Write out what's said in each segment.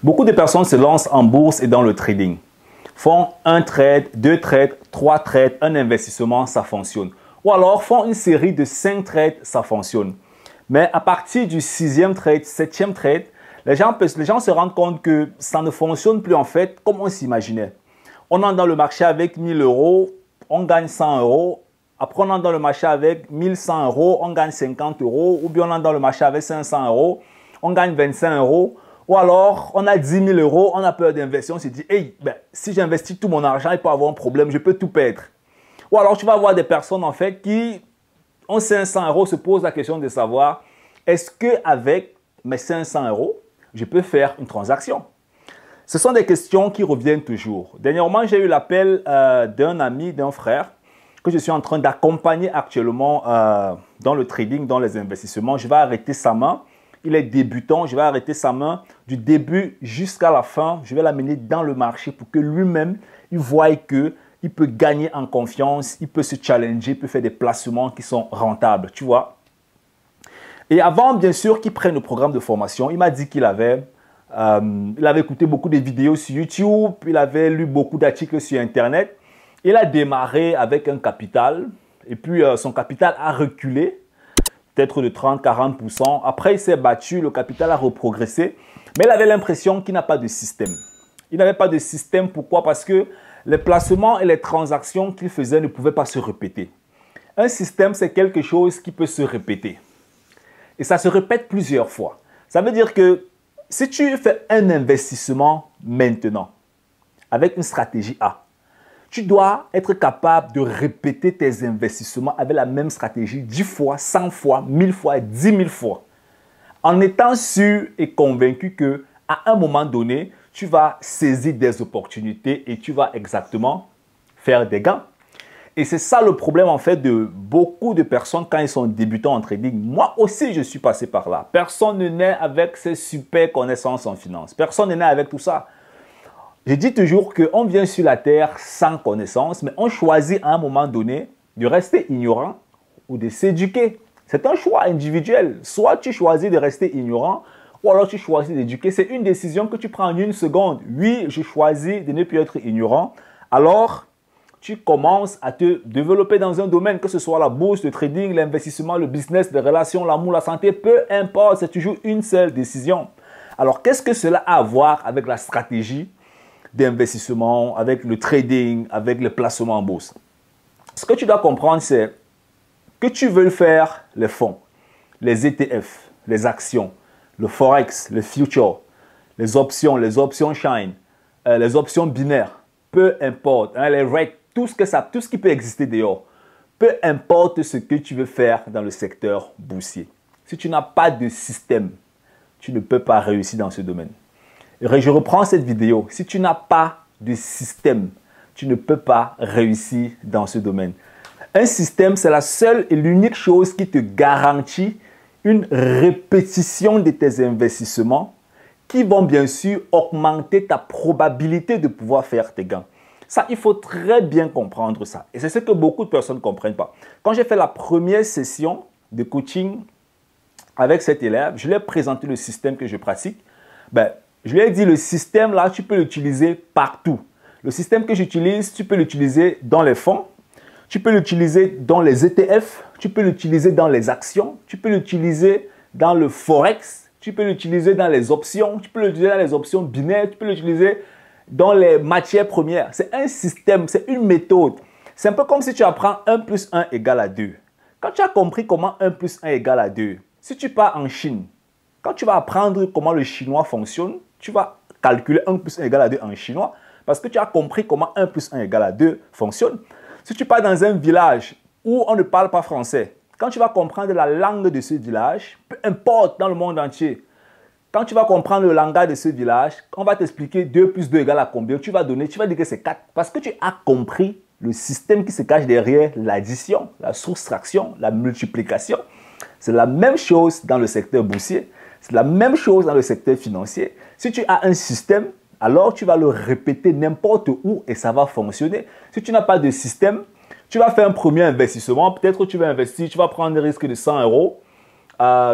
Beaucoup de personnes se lancent en bourse et dans le trading. Font un trade, deux trades, trois trades, un investissement, ça fonctionne. Ou alors font une série de 5 trades, ça fonctionne. Mais à partir du 6e trade, 7e trade, les gens se rendent compte que ça ne fonctionne plus en fait comme on s'imaginait. On entre dans le marché avec 1000 euros, on gagne 100 euros. Après, on entre dans le marché avec 1100 euros, on gagne 50 euros. Ou bien on entre dans le marché avec 500 euros, on gagne 25 euros. Ou alors, on a 10 000 euros, on a peur d'investir, on se dit, hey, si j'investis tout mon argent, il peut y avoir un problème, je peux tout perdre. Ou alors, tu vas voir des personnes, en fait, qui ont 500 euros, se posent la question de savoir, est-ce qu'avec mes 500 euros, je peux faire une transaction? Ce sont des questions qui reviennent toujours. Dernièrement, j'ai eu l'appel d'un ami, d'un frère, que je suis en train d'accompagner actuellement dans le trading, dans les investissements. Je vais arrêter sa main. Il est débutant, je vais arrêter sa main du début jusqu'à la fin. Je vais l'amener dans le marché pour que lui-même, il voie qu'il peut gagner en confiance, il peut se challenger, il peut faire des placements qui sont rentables, tu vois. Et avant, bien sûr, qu'il prenne le programme de formation, il m'a dit qu'il avait écouté beaucoup de vidéos sur YouTube, il avait lu beaucoup d'articles sur Internet. Il a démarré avec un capital et puis son capital a reculé. Peut-être de 30-40%. Après, il s'est battu, le capital a reprogressé. Mais il avait l'impression qu'il n'a pas de système. Il n'avait pas de système. Pourquoi? Parce que les placements et les transactions qu'il faisait ne pouvaient pas se répéter. Un système, c'est quelque chose qui peut se répéter. Et ça se répète plusieurs fois. Ça veut dire que si tu fais un investissement maintenant, avec une stratégie A, tu dois être capable de répéter tes investissements avec la même stratégie 10 fois, 100 fois, 1000 fois, 10 000 fois. En étant sûr et convaincu qu'à un moment donné, tu vas saisir des opportunités et tu vas exactement faire des gains. Et c'est ça le problème en fait de beaucoup de personnes quand ils sont débutants en trading. Moi aussi, je suis passé par là. Personne ne naît avec ces super connaissances en finance. Personne ne naît avec tout ça. Je dis toujours qu'on vient sur la terre sans connaissance, mais on choisit à un moment donné de rester ignorant ou de s'éduquer. C'est un choix individuel. Soit tu choisis de rester ignorant, ou alors tu choisis d'éduquer. C'est une décision que tu prends en une seconde. Oui, je choisis de ne plus être ignorant. Alors, tu commences à te développer dans un domaine, que ce soit la bourse, le trading, l'investissement, le business, les relations, l'amour, la santé, peu importe, c'est toujours une seule décision. Alors, qu'est-ce que cela a à voir avec la stratégie d'investissement, avec le trading, avec le placement en bourse? Ce que tu dois comprendre, c'est que tu veux faire les fonds, les ETF, les actions, le forex, le future, les options shine, les options binaires, peu importe, hein, les REIT, tout ce qui peut exister dehors, peu importe ce que tu veux faire dans le secteur boursier. Si tu n'as pas de système, tu ne peux pas réussir dans ce domaine. Je reprends cette vidéo. Si tu n'as pas de système, tu ne peux pas réussir dans ce domaine. Un système, c'est la seule et l'unique chose qui te garantit une répétition de tes investissements qui vont bien sûr augmenter ta probabilité de pouvoir faire tes gains. Ça, il faut très bien comprendre ça. Et c'est ce que beaucoup de personnes ne comprennent pas. Quand j'ai fait la première session de coaching avec cet élève, je lui ai présenté le système que je pratique. Je lui ai dit, le système là, tu peux l'utiliser partout. Le système que j'utilise, tu peux l'utiliser dans les fonds, tu peux l'utiliser dans les ETF, tu peux l'utiliser dans les actions, tu peux l'utiliser dans le forex, tu peux l'utiliser dans les options, tu peux l'utiliser dans les options binaires, tu peux l'utiliser dans les matières premières. C'est un système, c'est une méthode. C'est un peu comme si tu apprends 1 plus 1 égale à 2. Quand tu as compris comment 1 plus 1 égale à 2, si tu pars en Chine, quand tu vas apprendre comment le chinois fonctionne, tu vas calculer 1 plus 1 égale à 2 en chinois parce que tu as compris comment 1 plus 1 égale à 2 fonctionne. Si tu pars dans un village où on ne parle pas français, quand tu vas comprendre la langue de ce village, peu importe dans le monde entier, quand tu vas comprendre le langage de ce village, on va t'expliquer 2 plus 2 égale à combien, tu vas dire que c'est 4 parce que tu as compris le système qui se cache derrière l'addition, la soustraction, la multiplication. C'est la même chose dans le secteur boursier. C'est la même chose dans le secteur financier. Si tu as un système, alors tu vas le répéter n'importe où et ça va fonctionner. Si tu n'as pas de système, tu vas faire un premier investissement. Peut-être que tu vas investir, tu vas prendre un risque de 100 euros.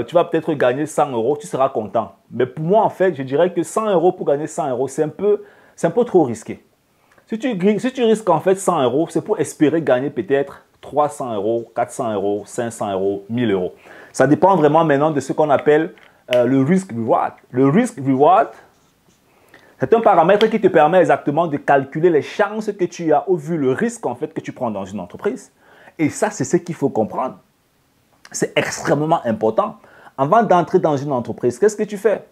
tu vas peut-être gagner 100 euros, tu seras content. Mais pour moi, en fait, je dirais que 100 euros pour gagner 100 euros, c'est un peu trop risqué. Si tu risques en fait 100 euros, c'est pour espérer gagner peut-être 300 euros, 400 euros, 500 euros, 1000 euros. Ça dépend vraiment maintenant de ce qu'on appelle le risk-reward. Le risk-reward, c'est un paramètre qui te permet exactement de calculer les chances que tu as au vu le risque en fait que tu prends dans une entreprise. Et ça, c'est ce qu'il faut comprendre. C'est extrêmement important. Avant d'entrer dans une entreprise, qu'est-ce que tu fais?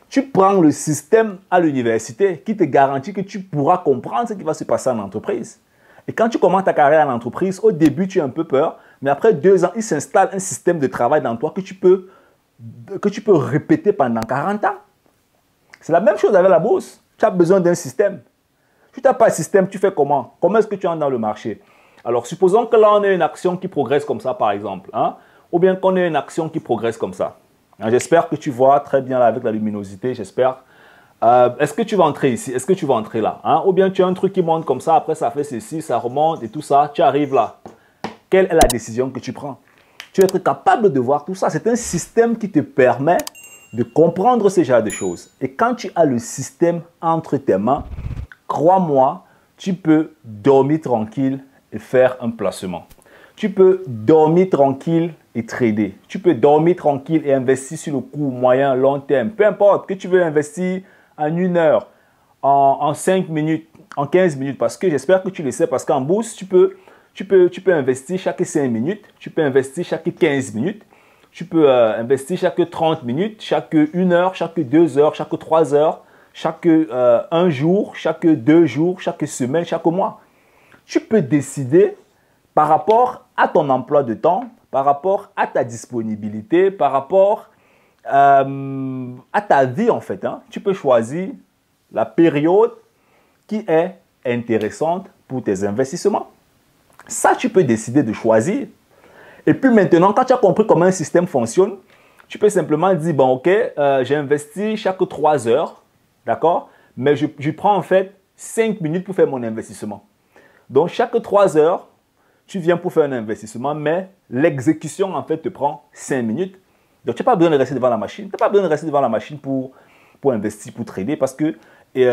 Tu prends le système à l'université qui te garantit que tu pourras comprendre ce qui va se passer en entreprise. Et quand tu commences ta carrière en entreprise, au début, tu as un peu peur, mais après 2 ans, il s'installe un système de travail dans toi que tu peux répéter pendant 40 ans. C'est la même chose avec la bourse. Tu as besoin d'un système. Si tu n'as pas de système, tu fais comment? Comment est-ce que tu entres dans le marché? Alors, supposons que là, on a une action qui progresse comme ça, par exemple. Hein? Ou bien qu'on ait une action qui progresse comme ça. J'espère que tu vois très bien là, avec la luminosité, j'espère. Est-ce que tu vas entrer ici? Est-ce que tu vas entrer là? Hein? Ou bien tu as un truc qui monte comme ça, après ça fait ceci, ça remonte et tout ça, tu arrives là. Quelle est la décision que tu prends? Tu vas être capable de voir tout ça. C'est un système qui te permet de comprendre ce genre de choses. Et quand tu as le système entre tes mains, crois-moi, tu peux dormir tranquille et faire un placement. Tu peux dormir tranquille et trader. Tu peux dormir tranquille et investir sur le court, moyen, long terme. Peu importe que tu veux investir en 1 heure, en 5 minutes, en 15 minutes. Parce que j'espère que tu le sais. Parce qu'en bourse, tu peux investir chaque 5 minutes. Tu peux investir chaque 15 minutes. Tu peux investir chaque 30 minutes, chaque 1 heure, chaque 2 heures, chaque 3 heures, chaque 1 jour, chaque 2 jours, chaque semaine, chaque mois. Tu peux décider par rapport à ton emploi de temps, par rapport à ta disponibilité, par rapport à ta vie en fait. Hein. Tu peux choisir la période qui est intéressante pour tes investissements. Ça, tu peux décider de choisir. Et puis maintenant, quand tu as compris comment un système fonctionne, tu peux simplement dire, bon ok, j'ai investi chaque 3 heures, d'accord? Mais je prends en fait 5 minutes pour faire mon investissement. Donc chaque 3 heures, tu viens pour faire un investissement, mais l'exécution, en fait, te prend 5 minutes. Donc, tu n'as pas besoin de rester devant la machine. Tu n'as pas besoin de rester devant la machine pour investir, pour trader, parce que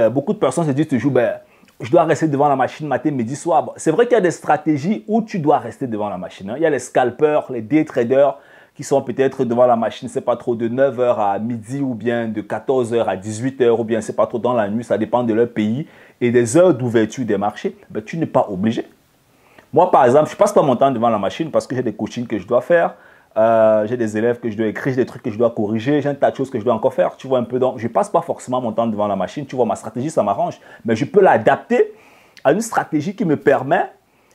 beaucoup de personnes se disent toujours, ben, je dois rester devant la machine matin, midi, soir. Bon, c'est vrai qu'il y a des stratégies où tu dois rester devant la machine. Hein. Il y a les scalpers, les day traders qui sont peut-être devant la machine, c'est pas trop de 9 h à midi ou bien de 14 h à 18 h ou bien c'est pas trop dans la nuit, ça dépend de leur pays et des heures d'ouverture des marchés. Ben, tu n'es pas obligé. Moi, par exemple, je ne passe pas mon temps devant la machine parce que j'ai des coachings que je dois faire. J'ai des élèves que je dois écrire, j'ai des trucs que je dois corriger, j'ai un tas de choses que je dois encore faire. Tu vois un peu, donc je ne passe pas forcément mon temps devant la machine. Tu vois, ma stratégie, ça m'arrange. Mais je peux l'adapter à une stratégie qui me permet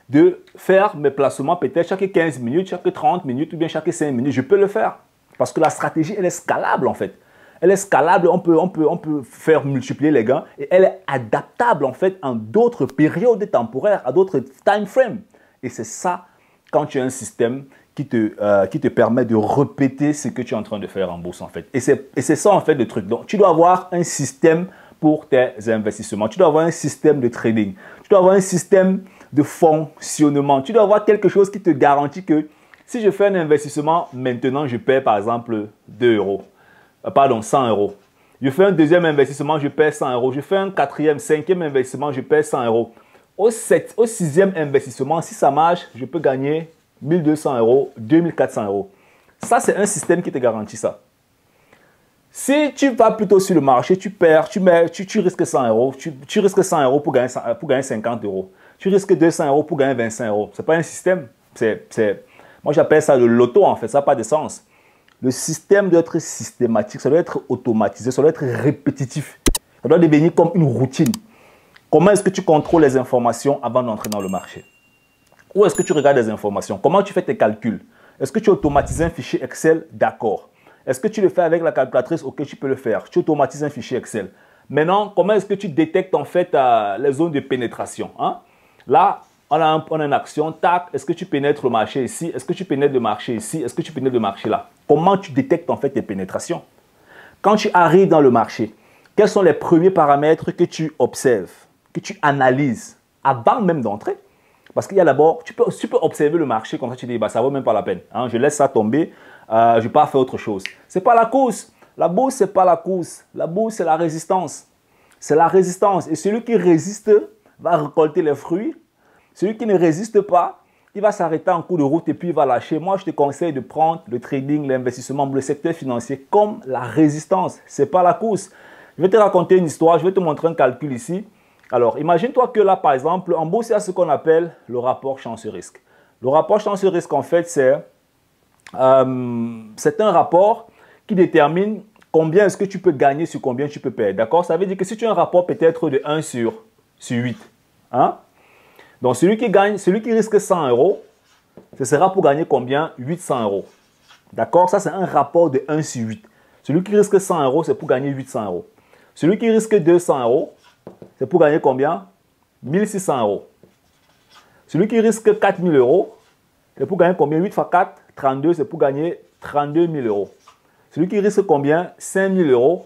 de faire mes placements peut-être chaque 15 minutes, chaque 30 minutes ou bien chaque 5 minutes. Je peux le faire parce que la stratégie, elle est scalable en fait. Elle est scalable, on peut faire multiplier les gains et elle est adaptable en fait en d'autres périodes temporaires, à d'autres time frames. Et c'est ça quand tu as un système qui te permet de répéter ce que tu es en train de faire en bourse en fait. Et c'est ça en fait le truc. Donc tu dois avoir un système pour tes investissements. Tu dois avoir un système de trading. Tu dois avoir un système de fonctionnement. Tu dois avoir quelque chose qui te garantit que si je fais un investissement maintenant, je perds par exemple 2 euros. Pardon, 100 euros. Je fais un deuxième investissement, je perds 100 euros. Je fais un quatrième, cinquième investissement, je perds 100 euros. Au sixième investissement, si ça marche, je peux gagner 1200 euros, 2400 euros. Ça, c'est un système qui te garantit ça. Si tu vas plutôt sur le marché, tu perds, tu risques 100 euros. Tu risques 100 euros pour gagner 50 euros. Tu risques 200 euros pour gagner 25 euros. Ce n'est pas un système. Moi, j'appelle ça le loto, en fait. Ça n'a pas de sens. Le système doit être systématique, ça doit être automatisé, ça doit être répétitif. Ça doit devenir comme une routine. Comment est-ce que tu contrôles les informations avant d'entrer dans le marché? Où est-ce que tu regardes les informations? Comment tu fais tes calculs? Est-ce que tu automatises un fichier Excel? D'accord. Est-ce que tu le fais avec la calculatrice? Ok, tu peux le faire. Tu automatises un fichier Excel. Maintenant, comment est-ce que tu détectes en fait les zones de pénétration? Hein? Là, on a une action, tac, est-ce que tu pénètres le marché ici? Est-ce que tu pénètres le marché ici? Est-ce que tu pénètres le marché là? Comment tu détectes en fait tes pénétrations? Quand tu arrives dans le marché, quels sont les premiers paramètres que tu observes, que tu analyses avant même d'entrer? Parce qu'il y a d'abord, tu peux observer le marché comme ça, tu dis, bah, ça ne vaut même pas la peine. Hein, je laisse ça tomber, je ne vais pas faire autre chose. Ce n'est pas la course. La bourse, ce n'est pas la course. La bourse, c'est la résistance. C'est la résistance. Et celui qui résiste va récolter les fruits. Celui qui ne résiste pas, il va s'arrêter en cours de route et puis il va lâcher. Moi, je te conseille de prendre le trading, l'investissement, le secteur financier comme la résistance. Ce n'est pas la course. Je vais te raconter une histoire, je vais te montrer un calcul ici. Alors, imagine-toi que là, par exemple, en bourse, il y a ce qu'on appelle le rapport chance-risque. Le rapport chance-risque, en fait, c'est un rapport qui détermine combien est-ce que tu peux gagner sur combien tu peux perdre. D'accord? Ça veut dire que si tu as un rapport peut-être de 1 sur 8, hein? Donc, celui qui risque 100 euros, ce sera pour gagner combien? 800 euros. D'accord? Ça, c'est un rapport de 1 sur 8. Celui qui risque 100 euros, c'est pour gagner 800 euros. Celui qui risque 200 euros, c'est pour gagner combien? 1600 euros. Celui qui risque 4000 euros, c'est pour gagner combien? 8 x 4, 32, c'est pour gagner 32 000 euros. Celui qui risque combien? 5000 euros,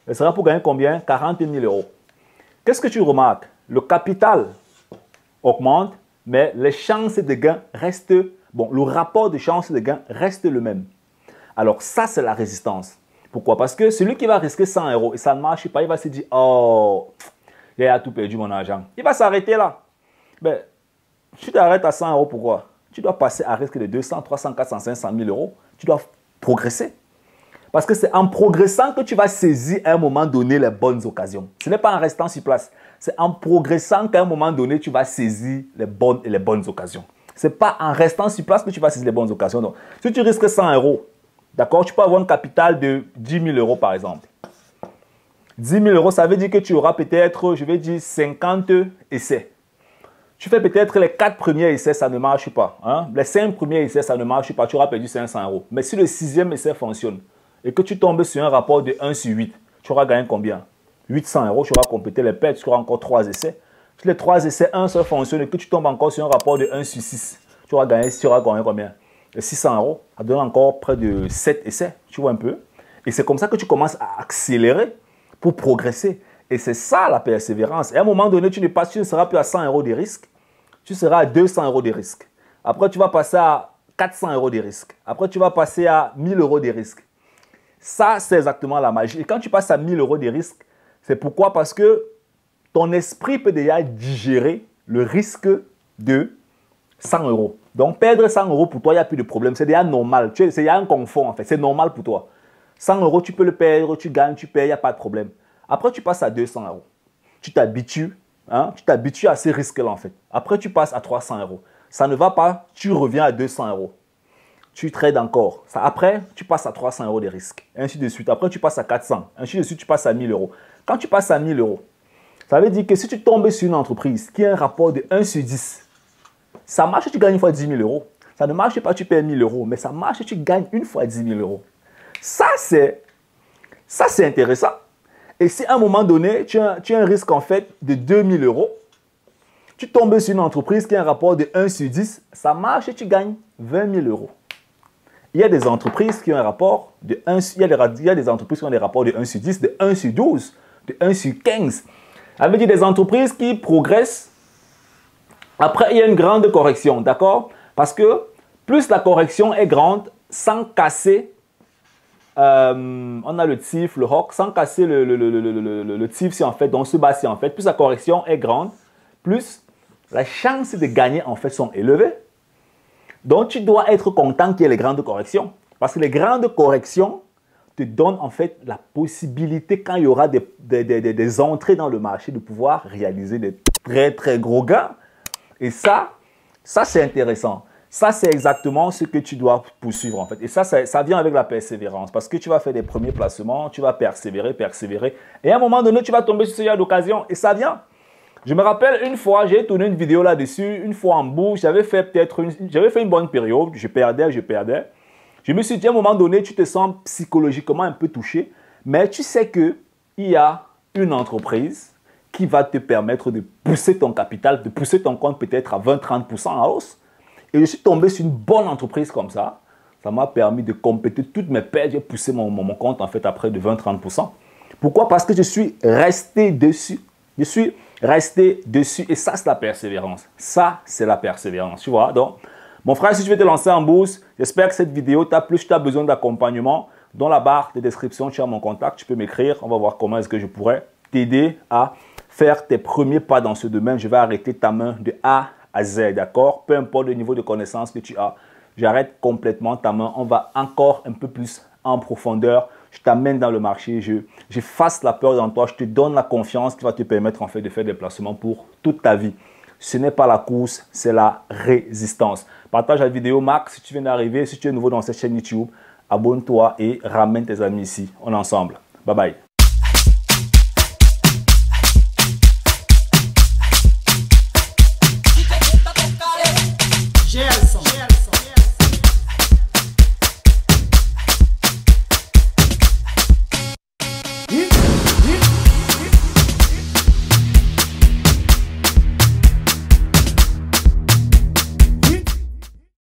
ce sera pour gagner combien? 40 000 euros. Qu'est-ce que tu remarques? Le capital augmente, mais les chances de gain restent, bon, le rapport de chances de gain reste le même. Alors ça, c'est la résistance. Pourquoi? Parce que celui qui va risquer 100 euros et ça ne marche pas, il va se dire, oh, j'ai tout perdu mon argent. Il va s'arrêter là. Ben, tu t'arrêtes à 100 euros, pourquoi? Tu dois passer à risque de 200, 300, 400, 500 000 euros. Tu dois progresser. Parce que c'est en progressant que tu vas saisir à un moment donné les bonnes occasions. Ce n'est pas en restant sur place. C'est en progressant qu'à un moment donné, tu vas saisir les bonnes occasions. Ce n'est pas en restant sur place que tu vas saisir les bonnes occasions. Donc, si tu risques 100 euros, d'accord, tu peux avoir un capital de 10 000 euros par exemple. 10 000 euros, ça veut dire que tu auras peut-être, je vais dire, 50 essais. Tu fais peut-être les 4 premiers essais, ça ne marche pas. Hein? Les 5 premiers essais, ça ne marche pas. Tu auras perdu 500 euros. Mais si le 6e essai fonctionne et que tu tombes sur un rapport de 1 sur 8, tu auras gagné combien? 800 euros, tu auras complété les pertes, tu auras encore 3 essais. Si les 3 essais, un seul fonctionne et que tu tombes encore sur un rapport de 1 sur 6, tu auras gagné combien? 600 euros. Ça donne encore près de 7 essais, tu vois un peu. Et c'est comme ça que tu commences à accélérer pour progresser. Et c'est ça la persévérance. Et à un moment donné, tu ne seras plus à 100 euros de risque, tu seras à 200 euros de risque. Après, tu vas passer à 400 euros de risque. Après, tu vas passer à 1000 euros de risque. Ça, c'est exactement la magie. Et quand tu passes à 1000 euros de risque, c'est pourquoi? Parce que ton esprit peut déjà digérer le risque de 100 euros. Donc, perdre 100 euros pour toi, il n'y a plus de problème. C'est déjà normal. Il y a un confort, en fait. C'est normal pour toi. 100 euros, tu peux le perdre, tu gagnes, tu perds, il n'y a pas de problème. Après, tu passes à 200 euros. Tu t'habitues. Hein? Tu t'habitues à ces risques-là, en fait. Après, tu passes à 300 euros. Ça ne va pas, tu reviens à 200 euros. Tu trades encore. Après, tu passes à 300 euros de risques. Ainsi de suite. Après, tu passes à 400. Ainsi de suite, tu passes à 1000 euros. Quand tu passes à 1000 euros, ça veut dire que si tu tombes sur une entreprise qui a un rapport de 1 sur 10, ça marche, tu gagnes une fois 10 000 euros. Ça ne marche pas, tu perds 1000 euros. Mais ça marche, tu gagnes une fois 10 000 euros. Ça, c'est intéressant. Et si à un moment donné, tu as un risque en fait de 2000 euros, tu tombes sur une entreprise qui a un rapport de 1 sur 10, ça marche et tu gagnes 20 000 euros. Il y a des entreprises qui ont un rapport de 1 sur, il y a des entreprises qui ont des rapports de 1 sur 10, de 1 sur 12, de 1 sur 15. Ça veut dire des entreprises qui progressent. Après, il y a une grande correction, d'accord? Parce que plus la correction est grande, sans casser, on a le TIF, le HOC, sans casser le TIF, en fait, donc ce bas-ci, en fait, plus la correction est grande, plus les chances de gagner, en fait, sont élevées. Donc, tu dois être content qu'il y ait les grandes corrections. Parce que les grandes corrections te donnent en fait la possibilité, quand il y aura des entrées dans le marché, de pouvoir réaliser des très très gros gains. Et ça c'est intéressant. Ça, c'est exactement ce que tu dois poursuivre en fait. Et ça vient avec la persévérance. Parce que tu vas faire des premiers placements, tu vas persévérer. Et à un moment donné, tu vas tomber sur ce genre d'occasion. Et ça vient. Je me rappelle une fois, j'ai tourné une vidéo là-dessus, une fois en bourse, j'avais fait une bonne période, je perdais. Je me suis dit à un moment donné, tu te sens psychologiquement un peu touché, mais tu sais qu'il y a une entreprise qui va te permettre de pousser ton capital, de pousser ton compte peut-être à 20-30% en hausse. Et je suis tombé sur une bonne entreprise comme ça. Ça m'a permis de compléter toutes mes pertes, j'ai poussé mon compte en fait à près de 20-30%. Pourquoi? Parce que je suis resté dessus. Rester dessus. Et ça, c'est la persévérance. Ça, c'est la persévérance. Tu vois? Donc, mon frère, si tu veux te lancer en bourse, j'espère que cette vidéo t'a plu. Si tu as besoin d'accompagnement, dans la barre de description, tu as mon contact. Tu peux m'écrire. On va voir comment est-ce que je pourrais t'aider à faire tes premiers pas dans ce domaine. Je vais arrêter ta main de A à Z, d'accord? Peu importe le niveau de connaissance que tu as, j'arrête complètement ta main. On va encore un peu plus en profondeur. Je t'amène dans le marché, j'efface la peur dans toi, je te donne la confiance qui va te permettre en fait de faire des placements pour toute ta vie. Ce n'est pas la course, c'est la résistance. Partage la vidéo max si tu viens d'arriver, si tu es nouveau dans cette chaîne YouTube, abonne-toi et ramène tes amis ici. On est ensemble. Bye bye.